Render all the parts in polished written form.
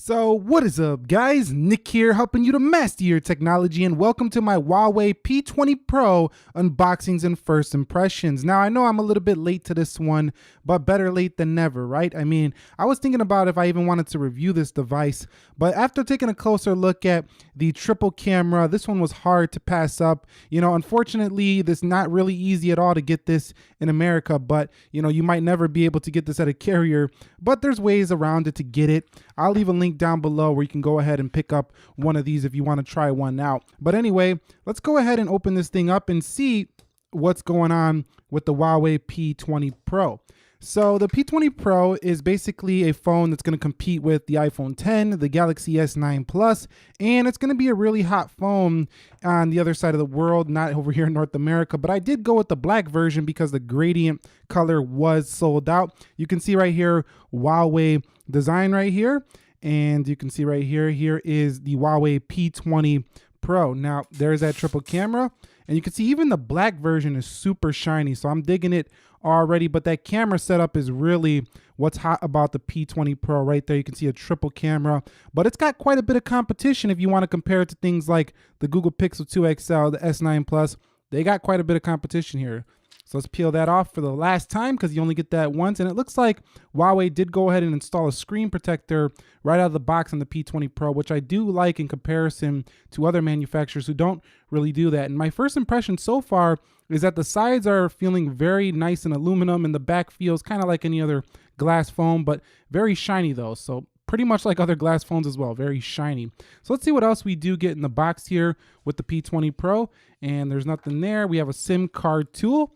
So what is up, guys? Nick here, helping you to master your technology, and welcome to my Huawei P20 Pro unboxings and first impressions. Now, I know I'm a little bit late to this one, but better late than never, right? I mean, I was thinking about if I even wanted to review this device, but after taking a closer look at the triple camera, this one was hard to pass up. You know, unfortunately, it's not really easy at all to get this in America, but you know, you might never be able to get this at a carrier, but there's ways around it to get it. I'll leave a link down below where you can go ahead and pick up one of these if you want to try one out. But anyway, let's go ahead and open this thing up and see what's going on with the Huawei P20 Pro. So the P20 Pro is basically a phone that's going to compete with the iPhone 10, the Galaxy S9 Plus, and it's going to be a really hot phone on the other side of the world, not over here in North America. But I did go with the black version because the gradient color was sold out. You can see right here, Huawei design right here. And you can see right here, here is the Huawei P20 Pro. Now, there's that triple camera. And you can see even the black version is super shiny. So I'm digging it already. But that camera setup is really what's hot about the P20 Pro right there. You can see a triple camera. But it's got quite a bit of competition if you want to compare it to things like the Google Pixel 2 XL, the S9 Plus. They got quite a bit of competition here. So let's peel that off for the last time because you only get that once. And it looks like Huawei did go ahead and install a screen protector right out of the box on the P20 Pro, which I do like in comparison to other manufacturers who don't really do that. And my first impression so far is that the sides are feeling very nice and aluminum, and the back feels kind of like any other glass phone, but very shiny though. So pretty much like other glass phones as well, very shiny. So let's see what else we do get in the box here with the P20 Pro. And there's nothing there. We have a SIM card tool.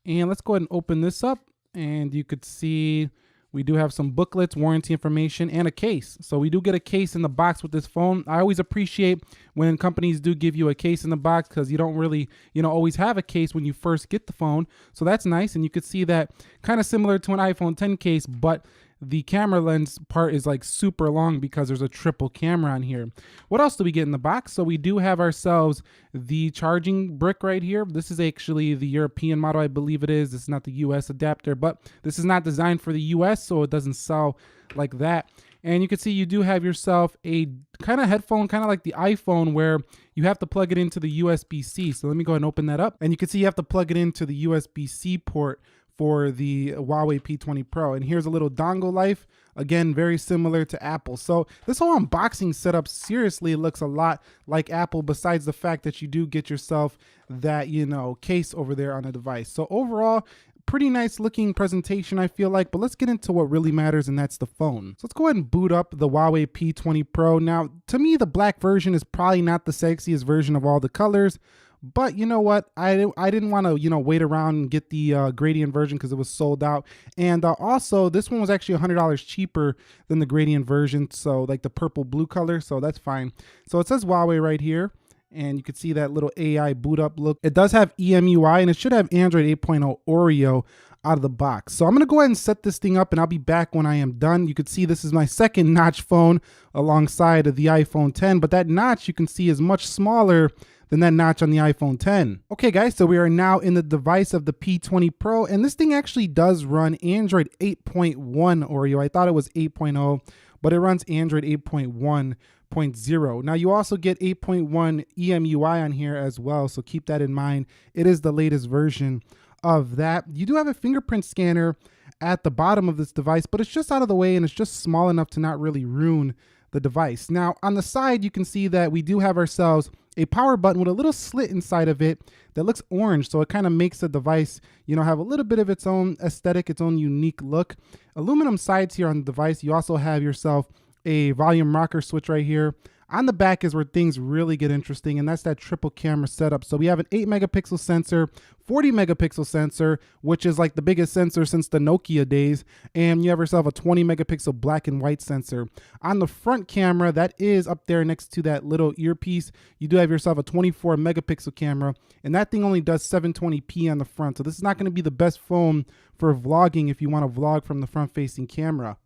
And let's go ahead and open this up, and you could see we do have some booklets, warranty information, and a case. So we do get a case in the box with this phone. I always appreciate when companies do give you a case in the box because you don't really, always have a case when you first get the phone. So that's nice, and you could see that kind of similar to an iPhone 10 case, but the camera lens part is like super long because there's a triple camera on here. What else do we get in the box? So we do have ourselves the charging brick right here. This is actually the European model, I believe it is. This is not the US adapter, but this is not designed for the US, so it doesn't sell like that. And you can see you do have yourself a kind of headphone, kind of like the iPhone, where you have to plug it into the USB-C. So let me go ahead and open that up. And you can see you have to plug it into the USB-C port for the Huawei P20 Pro. And here's a little dongle life. Again, very similar to Apple. So this whole unboxing setup seriously looks a lot like Apple, besides the fact that you do get yourself that, case over there on the device. So overall, pretty nice looking presentation, I feel like, but let's get into what really matters, and that's the phone. So let's go ahead and boot up the Huawei P20 Pro. Now, to me, the black version is probably not the sexiest version of all the colors. But you know what? I didn't want to, wait around and get the gradient version because it was sold out. And also, this one was actually $100 cheaper than the gradient version. So like the purple blue color. So that's fine. So it says Huawei right here. And you can see that little AI boot up look. It does have EMUI, and it should have Android 8.0 Oreo out of the box. So I'm going to go ahead and set this thing up, and I'll be back when I am done. You can see this is my second notch phone alongside of the iPhone 10. But that notch you can see is much smaller than that notch on the iPhone 10. Okay guys, so we are now in the device of the P20 Pro, and this thing actually does run Android 8.1 Oreo. I thought it was 8.0, but it runs Android 8.1.0. Now you also get 8.1 EMUI on here as well, so keep that in mind. It is the latest version of that. You do have a fingerprint scanner at the bottom of this device, but it's just out of the way and it's just small enough to not really ruin the device. Now on the side, you can see that we do have ourselves a power button with a little slit inside of it that looks orange. So it kind of makes the device, have a little bit of its own aesthetic, its own unique look. Aluminum sides here on the device. You also have yourself a volume rocker switch right here. On the back is where things really get interesting, and that's that triple camera setup. So we have an 8 megapixel sensor, 40 megapixel sensor, which is like the biggest sensor since the Nokia days, and you have yourself a 20 megapixel black and white sensor. On the front camera, that is up there next to that little earpiece, you do have yourself a 24 megapixel camera, and that thing only does 720p on the front. So this is not going to be the best phone for vlogging if you want to vlog from the front-facing camera.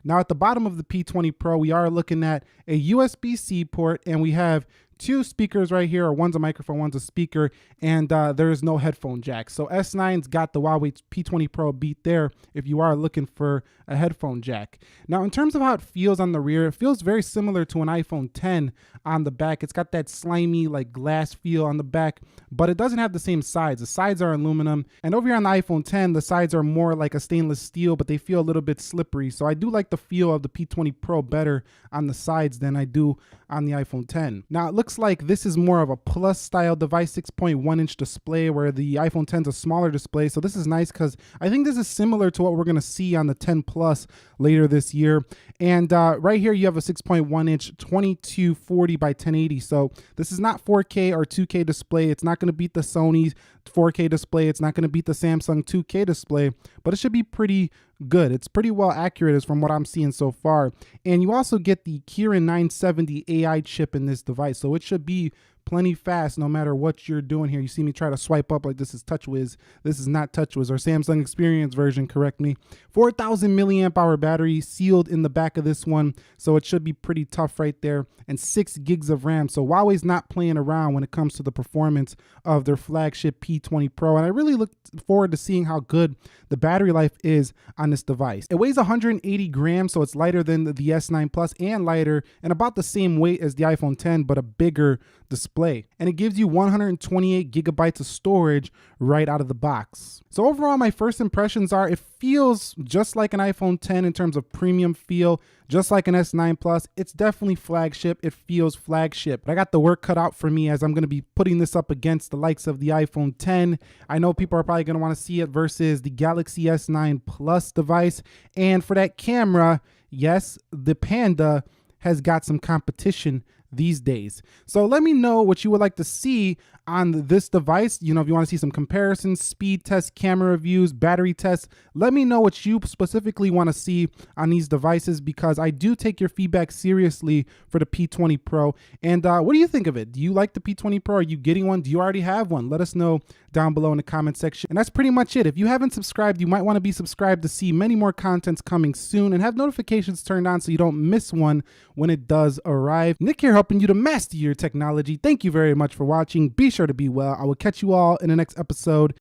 Now at the bottom of the P20 Pro, we are looking at a USB-C port, and we have two speakers right here, or one's a microphone, one's a speaker, and there is no headphone jack. So S9's got the Huawei P20 Pro beat there if you are looking for a headphone jack. Now, in terms of how it feels on the rear, it feels very similar to an iPhone 10 on the back. It's got that slimy like glass feel on the back, but it doesn't have the same sides. The sides are aluminum, and over here on the iPhone 10, the sides are more like a stainless steel, but they feel a little bit slippery. So I do like the feel of the P20 Pro better on the sides than I do on the iPhone 10. Now, it looks like this is more of a Plus style device, 6.1-inch display, where the iPhone 10 is a smaller display. So this is nice because I think this is similar to what we're going to see on the 10 Plus later this year. And right here, you have a 6.1-inch 2240 by 1080. So this is not 4K or 2K display. It's not going to beat the Sony's 4K display. It's not going to beat the Samsung 2K display, but it should be pretty good. It's pretty well accurate as from what I'm seeing so far. And you also get the Kirin 970 AI chip in this device, so it should be plenty fast no matter what you're doing here. You see me try to swipe up like this is TouchWiz. This is not TouchWiz, or Samsung Experience version, correct me. 4,000 milliamp hour battery sealed in the back of this one, so it should be pretty tough right there. And 6 gigs of RAM. So Huawei's not playing around when it comes to the performance of their flagship P20 Pro. And I really look forward to seeing how good the battery life is on this device. It weighs 180 grams, so it's lighter than the S9 Plus and lighter, and about the same weight as the iPhone 10, but a bigger display. And it gives you 128 gigabytes of storage right out of the box. So overall, my first impressions are it feels just like an iPhone 10 in terms of premium feel, just like an S9 Plus. It's definitely flagship. It feels flagship. But I got the work cut out for me as I'm going to be putting this up against the likes of the iPhone 10. I know people are probably going to want to see it versus the Galaxy S9 Plus device. And for that camera, yes, the Panda has got some competition these days. So let me know what you would like to see on this device. You know, if you want to see some comparisons, speed tests, camera reviews, battery tests, let me know what you specifically want to see on these devices, because I do take your feedback seriously for the P20 Pro. And what do you think of it? Do you like the P20 Pro? Are you getting one? Do you already have one? Let us know down below in the comment section. And that's pretty much it. If you haven't subscribed, you might want to be subscribed to see many more contents coming soon, and have notifications turned on so you don't miss one when it does arrive. Nick here, helping you to master your technology. Thank you very much for watching. Be sure to be well. I will catch you all in the next episode.